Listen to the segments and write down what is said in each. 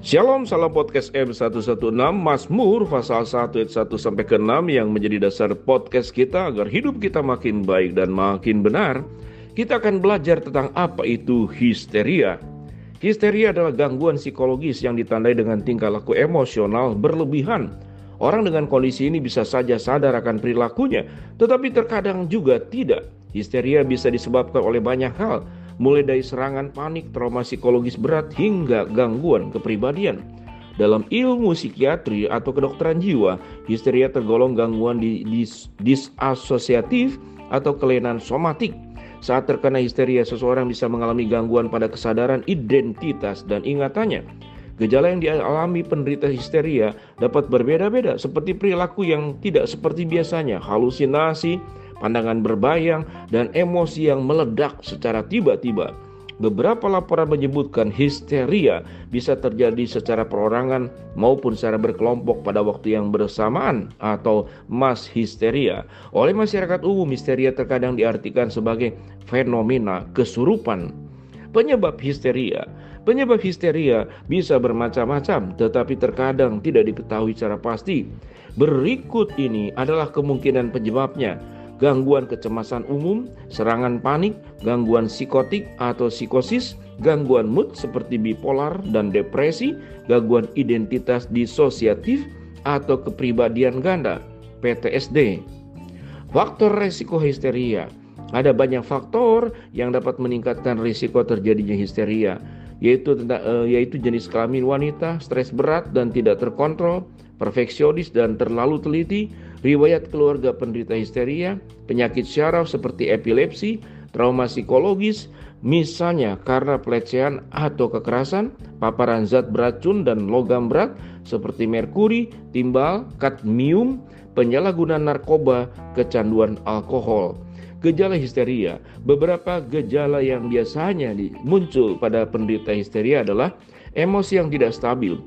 Shalom, salam podcast M116 Mazmur pasal 1 ayat 1 sampai ke 6 yang menjadi dasar podcast kita agar hidup kita makin baik dan makin benar. Kita akan belajar tentang apa itu histeria. Histeria adalah gangguan psikologis yang ditandai dengan tingkah laku emosional berlebihan. Orang dengan kondisi ini bisa saja sadar akan perilakunya, tetapi terkadang juga tidak. Histeria bisa disebabkan oleh banyak hal, mulai dari serangan panik, trauma psikologis berat, hingga gangguan kepribadian. Dalam ilmu psikiatri atau kedokteran jiwa, histeria tergolong gangguan disasosiatif atau kelainan somatik. Saat terkena histeria, seseorang bisa mengalami gangguan pada kesadaran, identitas, dan ingatannya. Gejala yang dialami penderita histeria dapat berbeda-beda, seperti perilaku yang tidak seperti biasanya, halusinasi, pandangan berbayang, dan emosi yang meledak secara tiba-tiba. Beberapa laporan menyebutkan histeria bisa terjadi secara perorangan maupun secara berkelompok pada waktu yang bersamaan atau mass histeria. Oleh masyarakat umum, histeria terkadang diartikan sebagai fenomena kesurupan. Penyebab histeria bisa bermacam-macam, tetapi terkadang tidak diketahui secara pasti. Berikut ini adalah kemungkinan penyebabnya: gangguan kecemasan umum, serangan panik, gangguan psikotik atau psikosis, gangguan mood seperti bipolar dan depresi, gangguan identitas disosiatif atau kepribadian ganda, PTSD. Faktor resiko histeria. Ada banyak faktor yang dapat meningkatkan risiko terjadinya histeria, yaitu jenis kelamin wanita, stres berat dan tidak terkontrol, perfeksionis dan terlalu teliti, riwayat keluarga penderita histeria, penyakit syaraf seperti epilepsi, trauma psikologis, misalnya karena pelecehan atau kekerasan, paparan zat beracun dan logam berat seperti merkuri, timbal, kadmium, penyalahgunaan narkoba, kecanduan alkohol. Gejala histeria. Beberapa gejala yang biasanya muncul pada penderita histeria adalah emosi yang tidak stabil,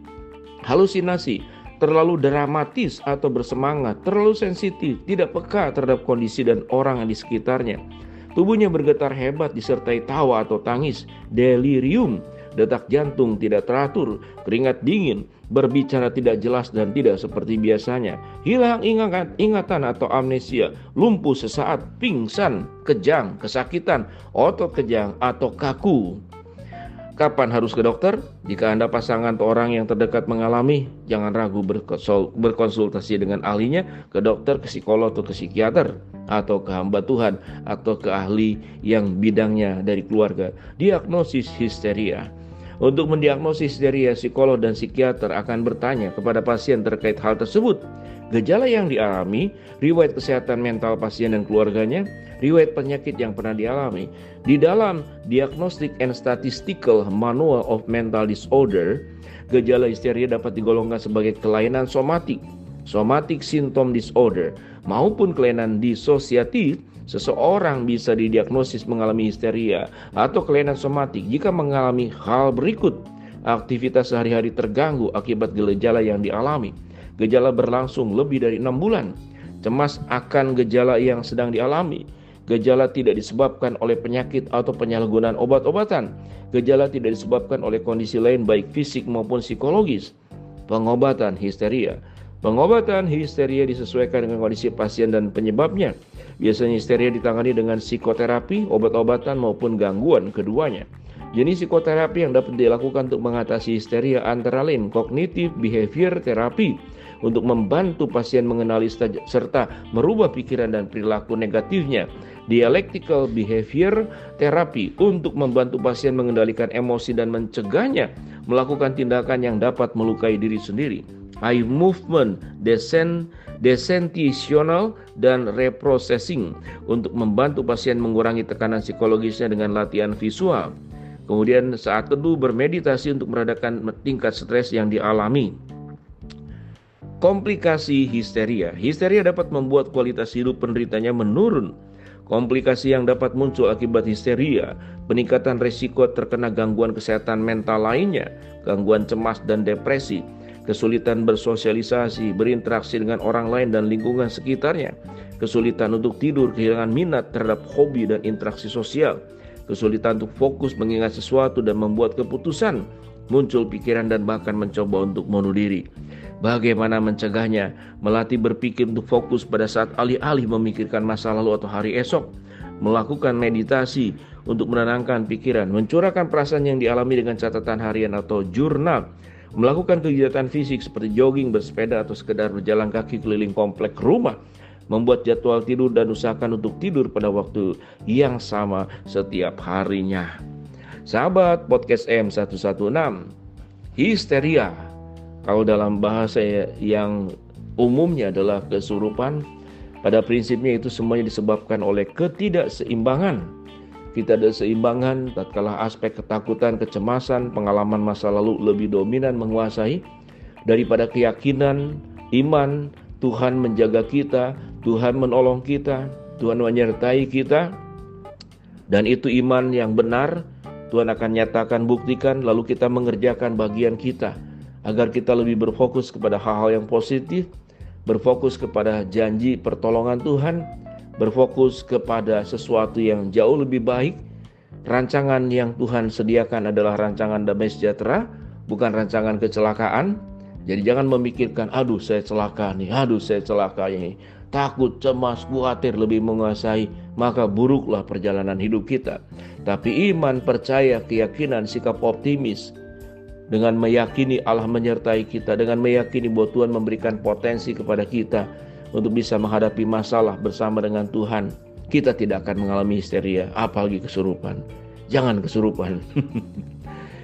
halusinasi, terlalu dramatis atau bersemangat, terlalu sensitif, tidak peka terhadap kondisi dan orang yang di sekitarnya. Tubuhnya bergetar hebat disertai tawa atau tangis, delirium, detak jantung tidak teratur, keringat dingin, berbicara tidak jelas dan tidak seperti biasanya, hilang ingatan atau amnesia, lumpuh sesaat, pingsan, kejang, kesakitan, otot kejang atau kaku. Kapan harus ke dokter? Jika Anda pasangan atau orang yang terdekat mengalami, jangan ragu berkonsultasi dengan ahlinya, ke dokter, ke psikolog atau ke psikiater, atau ke hamba Tuhan, atau ke ahli yang bidangnya dari keluarga. Diagnosis histeria. Untuk mendiagnosis histeria, psikolog dan psikiater akan bertanya kepada pasien terkait hal tersebut. Gejala yang dialami, riwayat kesehatan mental pasien dan keluarganya, riwayat penyakit yang pernah dialami. Di dalam Diagnostic and Statistical Manual of Mental Disorder, gejala histeria dapat digolongkan sebagai kelainan somatik, somatic symptom disorder, maupun kelainan disosiatif. Seseorang bisa didiagnosis mengalami histeria atau kelainan somatik jika mengalami hal berikut: aktivitas sehari-hari terganggu akibat gejala yang dialami, gejala berlangsung lebih dari 6 bulan, cemas akan gejala yang sedang dialami, gejala tidak disebabkan oleh penyakit atau penyalahgunaan obat-obatan, gejala tidak disebabkan oleh kondisi lain baik fisik maupun psikologis. Pengobatan histeria. Pengobatan histeria disesuaikan dengan kondisi pasien dan penyebabnya. Biasanya histeria ditangani dengan psikoterapi, obat-obatan maupun gangguan keduanya. Jenis psikoterapi yang dapat dilakukan untuk mengatasi histeria antara lain cognitive behavior therapy untuk membantu pasien mengenali serta merubah pikiran dan perilaku negatifnya, dialectical behavior therapy untuk membantu pasien mengendalikan emosi dan mencegahnya melakukan tindakan yang dapat melukai diri sendiri, eye movement desensitizational dan reprocessing untuk membantu pasien mengurangi tekanan psikologisnya dengan latihan visual. Kemudian saat teduh bermeditasi untuk meredakan tingkat stres yang dialami. Komplikasi histeria. Histeria dapat membuat kualitas hidup penderitanya menurun. Komplikasi yang dapat muncul akibat histeria: peningkatan risiko terkena gangguan kesehatan mental lainnya, gangguan cemas dan depresi, kesulitan bersosialisasi, berinteraksi dengan orang lain dan lingkungan sekitarnya, kesulitan untuk tidur, kehilangan minat terhadap hobi dan interaksi sosial, kesulitan untuk fokus mengingat sesuatu dan membuat keputusan, muncul pikiran dan bahkan mencoba untuk bunuh diri. Bagaimana mencegahnya? Melatih berpikir untuk fokus pada saat alih-alih memikirkan masa lalu atau hari esok. Melakukan meditasi untuk menenangkan pikiran, mencurahkan perasaan yang dialami dengan catatan harian atau jurnal. Melakukan kegiatan fisik seperti jogging, bersepeda, atau sekedar berjalan kaki keliling komplek rumah. Membuat jadwal tidur dan usahakan untuk tidur pada waktu yang sama setiap harinya. Sahabat podcast M116, histeria, kalau dalam bahasa yang umumnya adalah kesurupan, pada prinsipnya itu semuanya disebabkan oleh ketidakseimbangan. Kita ada seimbangan tatkala aspek ketakutan, kecemasan, pengalaman masa lalu lebih dominan menguasai daripada keyakinan, iman, Tuhan menjaga kita, Tuhan menolong kita, Tuhan menyertai kita. Dan itu iman yang benar, Tuhan akan nyatakan, buktikan, lalu kita mengerjakan bagian kita agar kita lebih berfokus kepada hal-hal yang positif, berfokus kepada janji pertolongan Tuhan, berfokus kepada sesuatu yang jauh lebih baik. Rancangan yang Tuhan sediakan adalah rancangan damai sejahtera, bukan rancangan kecelakaan. Jadi jangan memikirkan, aduh saya celaka nih, takut, cemas, khawatir lebih menguasai, maka buruklah perjalanan hidup kita. Tapi iman, percaya, keyakinan, sikap optimis, dengan meyakini Allah menyertai kita, dengan meyakini bahwa Tuhan memberikan potensi kepada kita untuk bisa menghadapi masalah bersama dengan Tuhan, kita tidak akan mengalami histeria, apalagi kesurupan. Jangan kesurupan.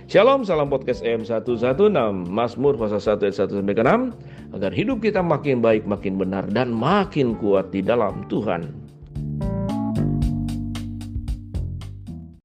Shalom, salam podcast M116, Mazmur pasal 1 ayat 1-6, agar hidup kita makin baik, makin benar, dan makin kuat di dalam Tuhan.